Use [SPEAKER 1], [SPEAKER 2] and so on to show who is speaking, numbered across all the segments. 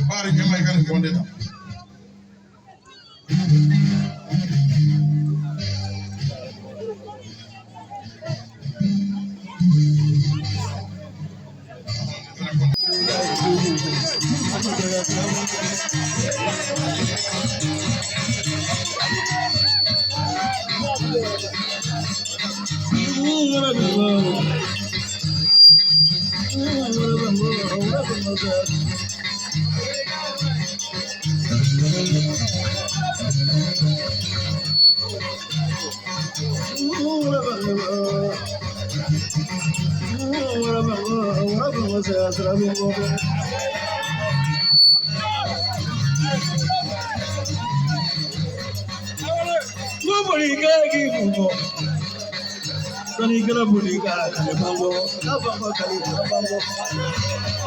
[SPEAKER 1] Pare che mai canne con detta. Nobody can give you more. Sonny Galabuliga, Calibango, Nabama Calibango.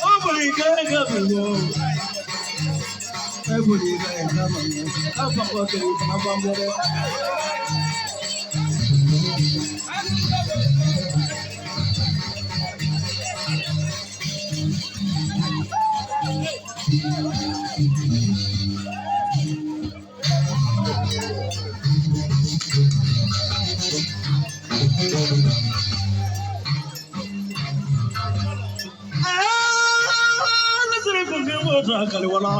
[SPEAKER 1] Nobody can give you more. Everybody can come on. Come on, Kaliwala.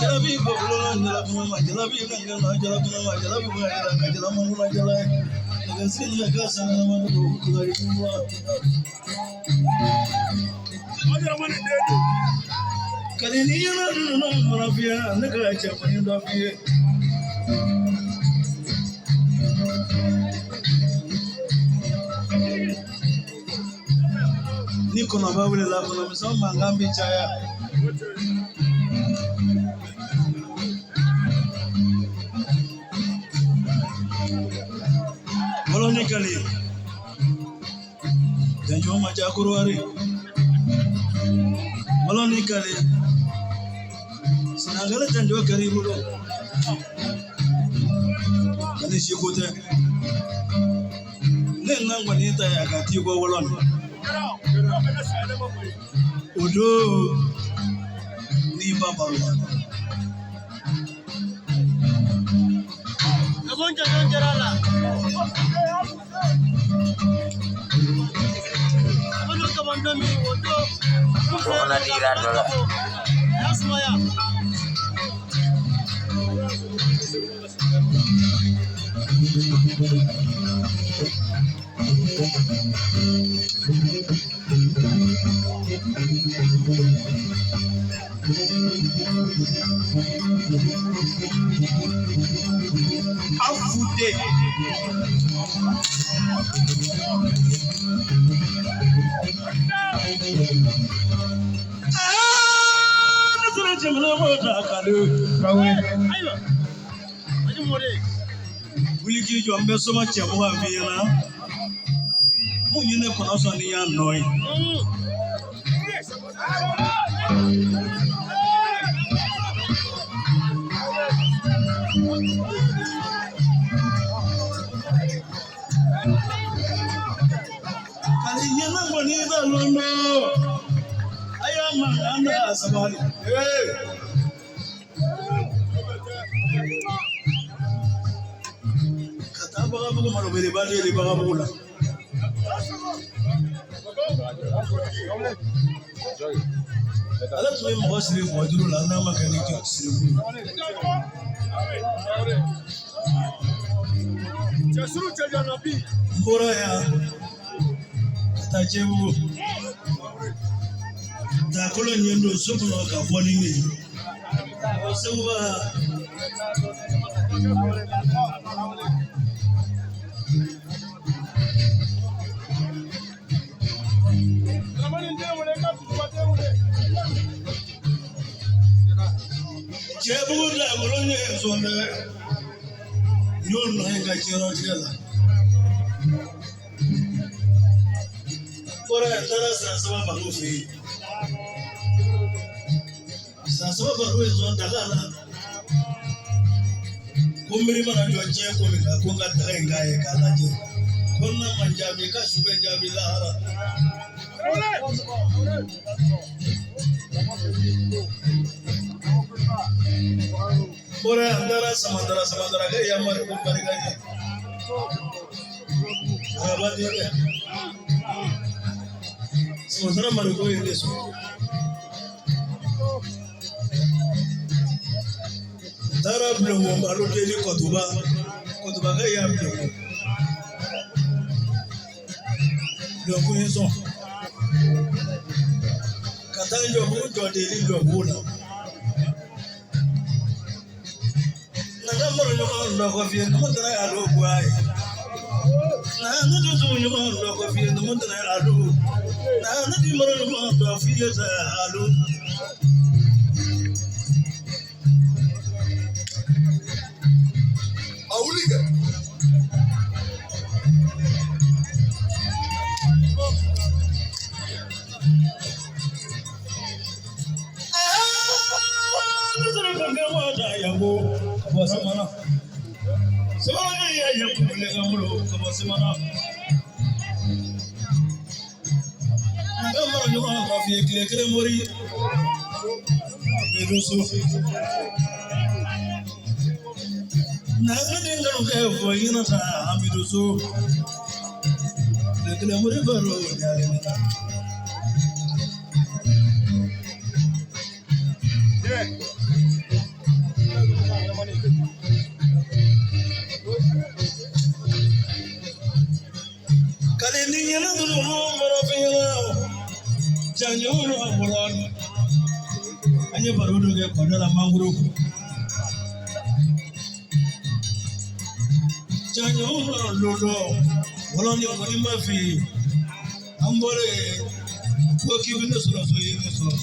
[SPEAKER 1] Jalabi boblo jalabi mama jalabi ngana jalabi mama jalabi ngana jalabi mama jalabi ngasini yakasa na mama kulari kumwa aja mane dedo kalini yana no marafia naga chapani ndafie niko na babule la kuna msoma ngambi chaya Molonikali Janjo majakuruari Molonikali Sinagala janjo karibu lo Kani shikote Nenga ngwanita ya katigo waloni Odo ni baba Nabonja njerala Ano kamanda mi odo Ona dira dola Asmaya Afude Nasira jemla mota kalu kawe ayo aje more Wiliki jo ambe so ma chemo ambiana Munyine kono so ni ya noi Kalinyana ngoni da londo ayama anda sabali Kataba bago marobere bali le baga bula Ala tuwe mwasiri mwajuru la nama kaniki siribu Chasuru chaja nabi Mbora ya Tajebu colony and do super like a body. Silver. Chebuda Bolognese on the you're not like you're together. What I tell us as well, Balufi. Sasoba is on the Lana. Kumiriman and your Jacobica, Kunga Tenga, Kalaji. Kuna Manjabi, Kasubeja Vilara. Ora andara samandara ke yamar kumpariganya. Abadi ke. Samandara maruko ini so. Dara belum malu jadi kotuba ke yam belum. Belum punya so. Katanya jomu jadi belum punya. Number of you, the Monday I do. Why? None of you look of you, the Monday I do. None of you of you, I do. Semana, ya boleh kamu kalau semana. Kamu orang kafi kile mori, berusuh. Nak dengar orang kau ini nasa berusuh. Kile mori baru jadi mana. Jangan orang hanya baru juga pada lama guru. Jangan orang lolo, orang yang beri mafi, ambore, koki benda surat ini surat.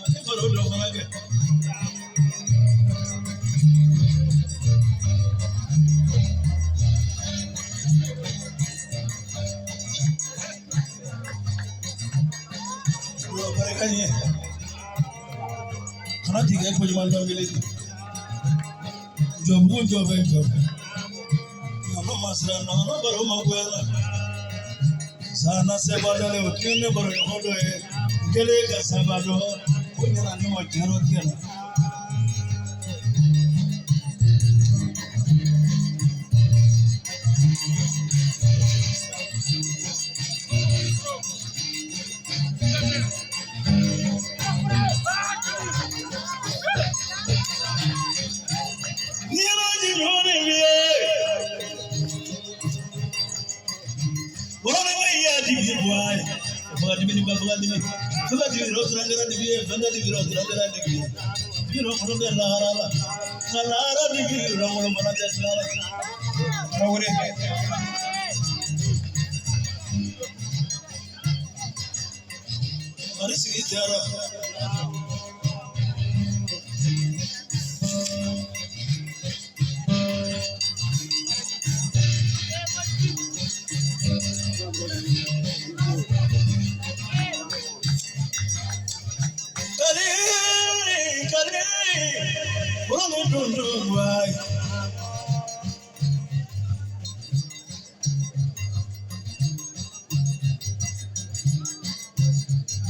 [SPEAKER 1] Hanya baru dua lagi. Karena tiga pejuang pemilik job, nama masalah nama baru mau buat sana sebada lewat ini baru yang kedua kelega sebada punya nanti mau jarot ya.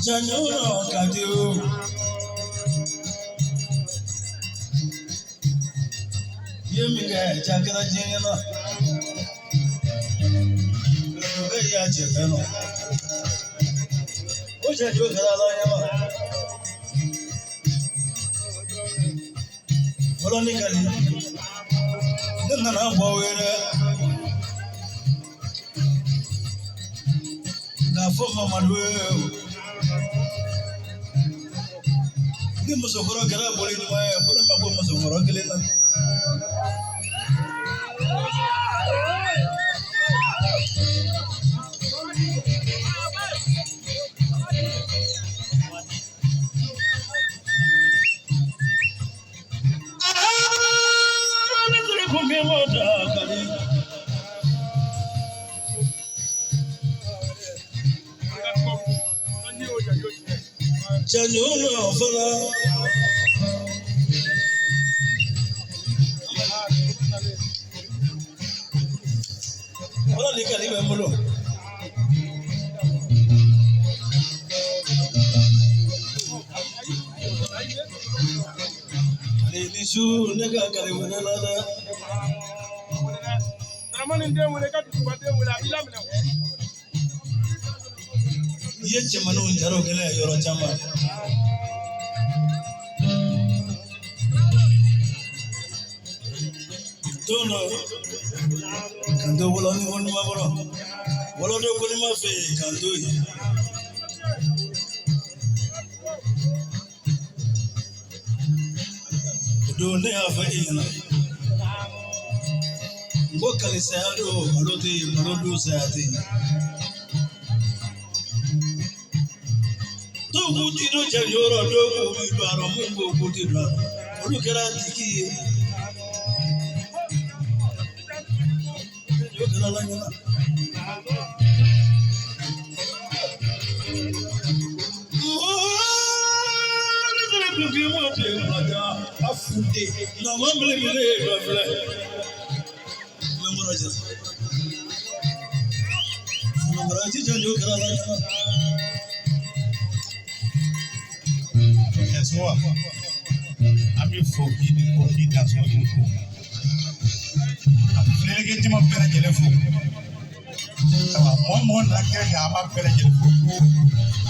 [SPEAKER 1] Jangan kacau, dia mungkin cakap jangan lah, gaya cakap lah, ucap juga kalau yang mana, kalau ni kali, dengan apa wira, for Madu. Give us a Horogara, but in my Pulama was a Horogalina. Januno Fala. Hola, Nika, dime molo. Ni su nega kare wala la. Ramani ndio wale katu kubate wala bila mna. Yeche manu njaro gele yoro chama. Tono kando wala ni wonu maboro. Wala do ko ni ma fe kando yi. Do ne afa ina. Mbokali sayado aloti malodu sayati. Dogu tido jayoro dogu bibaro mungo kutidra. Olukera tiki. Yokera lanyana. Afunde na mamle mile bafle. Namuraja. Namuraja jayokera lanyana. Yes, what? I'm forgiven that's what you call. I'm getting my better telephone. One more like I'm a better telephone.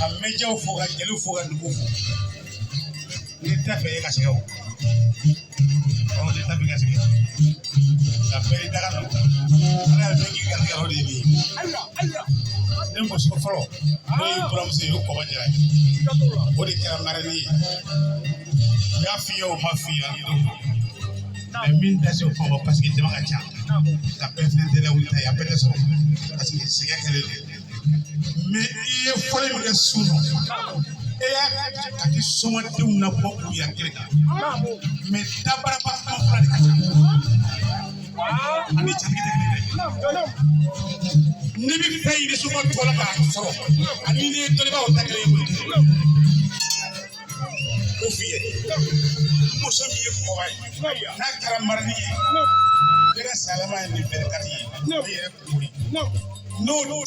[SPEAKER 1] I'm major for a telephone and move. Let that be a show. Oh, let that be a show. I'm very dark. I'm thinking you can get me. Then was so far. No, you promise you come again. What did you marry? Mafia or mafia, you don't know. I mean, that's your form of passing the Magacha. The president did a winter, a better song. As he is second. May you follow me sooner. I just so much do not walk with your cricket. May Tabara and it's never pay the super toilet. So I need to about that. Musuh dia kawai, nak cara marni, dia salama ini berkati, no,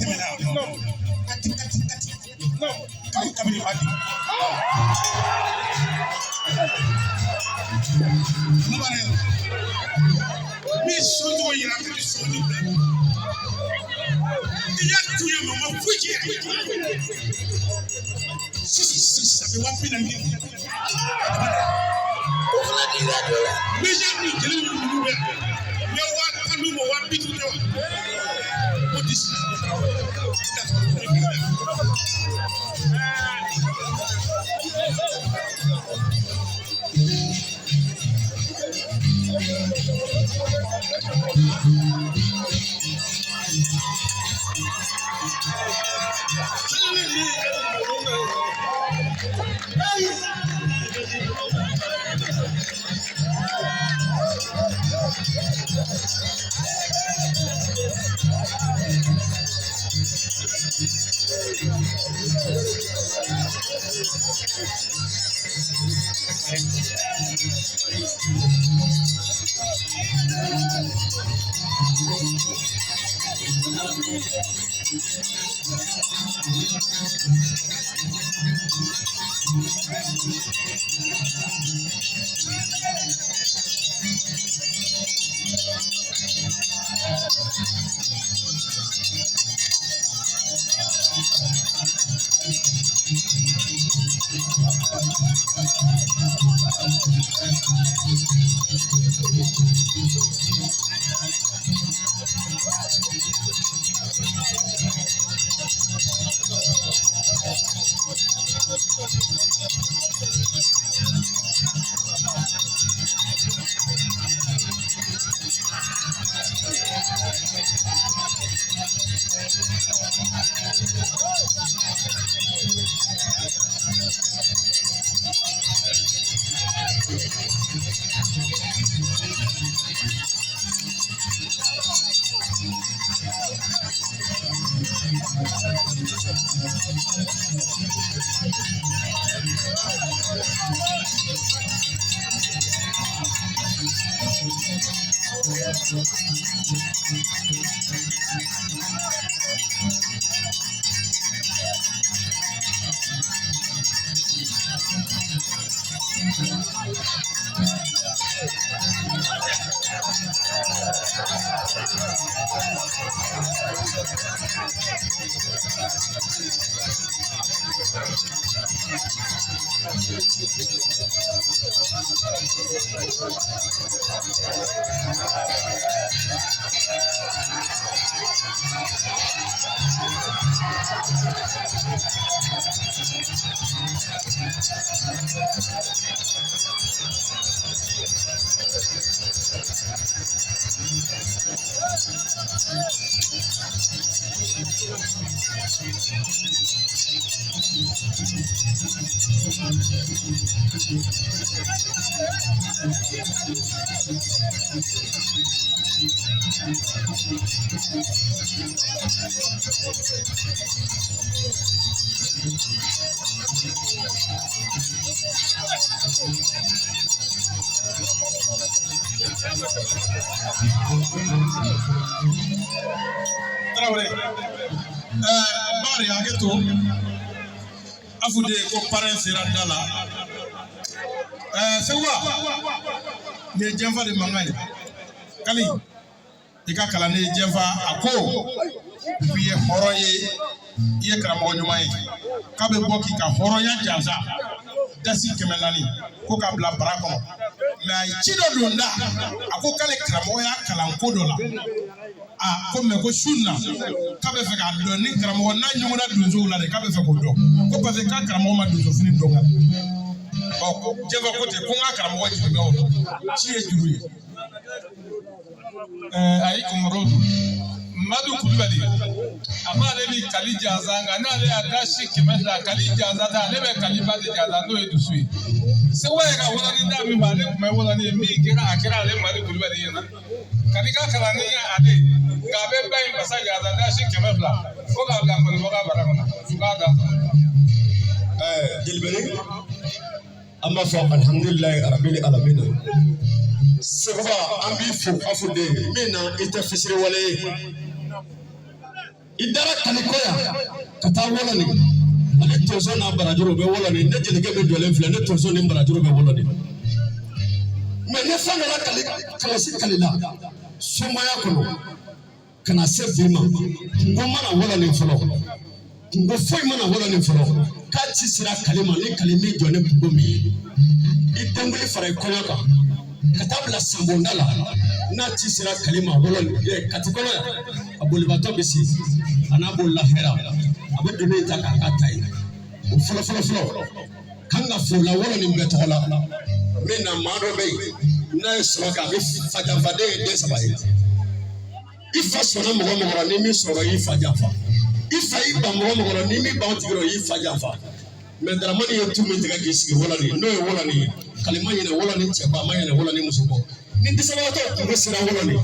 [SPEAKER 1] terminal, kami mati. Mana? Misuh yang aku suruh. Dia tu yang mau fuji. Sisi, wapi nanti? Meja ni jadi dulu ya. Nyawa kanu mau wapi tu nyawa. Podis.
[SPEAKER 2] Bari ageto afude ko parents radala sewa ne jenfa de mangai kali ika kala ne jenfa ako biye horoye iye karamo nyumai kabe boki ka horoya jaza dasi kemelani ko ka bla brako mais chido donda ako kale karamo ya kala kodola ko me ko sunna kabe fe ka do ni karamo na nyumuna dunzo la de kabe fe ko do ko pa fe ka karamo ma dunzo fini do ga ko jeva ko te ko nga karamo ji me o chi e juri ay ko morodu madu kulbali ama le bi kalija zanga na le adashi kimenda kalija zata le be kaliba de jaza no edusui se wa ga wona ni da mi ba le me wona ni mi kira akira le madu kulbali yana kalika kala ni ade ga be bayin basa jaza dashi kimefla ko ga bla ko ga barakona suga da
[SPEAKER 3] jilbeli amma fa alhamdulillah rabbil alamin seba ambi fu afude mina ita fisiri wale idara kanikoya kata wala ni ale tonso na barajuro be wala ni ne jelike be dole fle ne tonso ni barajuro be wala ni me ne fanga la kalasi kalila somaya kono kana se bima ngoma na wala ni folo ngo foi mana wala ni folo ka ci sira kalima ni kalimi jone bugomi idanguli fara koyoka katabla sambondala na ci sira kalima wala ni katikono abolibato bisi anabola hera abodone ta kakatai folo kanga fola wala ni betola mena mado be na soka be fajafade de sabaye ifa sona mogo ni mi soro yi fajafa ifa iba mogo ni mi ba tigiro yi fajafa me dramani yetu mi tiga kisi wala ni no wala ni kalima yene wala ni cheba ma yene wala ni musuko ni disabato ko sira wala ni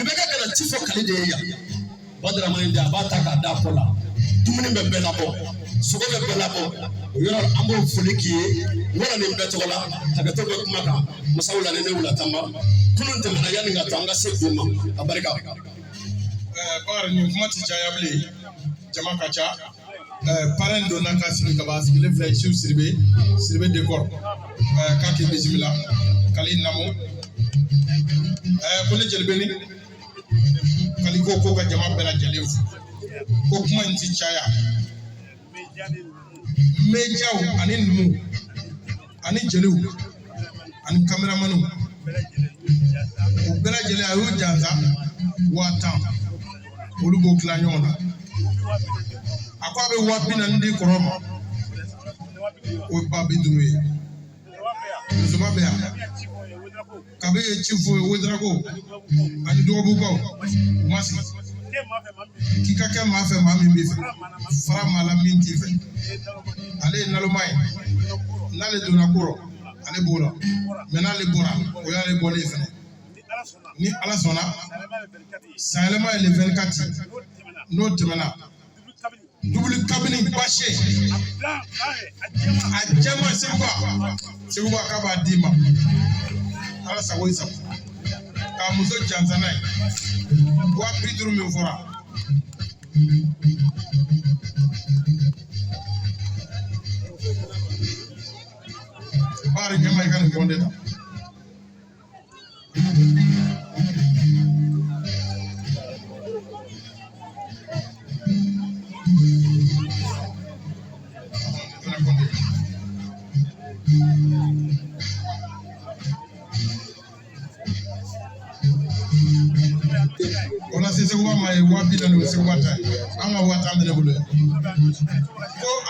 [SPEAKER 3] beka kana tifo kalide ya badramani da bata ka da pola tumuni be bela bo sugo be bela bo yoro ambo fuliki wala ni betola tagato be kuma ka masawula ne wala tamba kunun te mana yani ngata anga se kuma abarika
[SPEAKER 2] bar ni kuma ti jayable jama kacha parent do na kasini ka basiki le fly show sirbe décor ka ke bismillah kali namo ko le jelbeni kali ko ka jama bela jalew ko kuma nti chaya mejaw ani numu ani jelew ani cameramanu bela jele ayo janza watan olugo klanyona akwa be wabina ndi koroma o ba bidruye zuma be kabe chifu wodrako ani dobu ko masi k'i ka kɛ maa fɛ maa min b'i fɛ fara maa la min t'i fɛ ale ye naloma ye n'ale donna kɔrɔ ale b'o la mɛ n'ale bɔra o y'ale bɔlen fɛnɛ ni ala sɔnna sanyɛlɛma ye le 24 n'o tɛmɛna dubuli kabini base a jɛma seguba k'a b'a d'i ma ala sago i sago k'a muso jansa n'a ye 50 min fɔra bari ɲɛma i ka nin dɔrɔn de ta Ona se seguba ma ye 50 o seguba ta an ka 50 minɛ bolo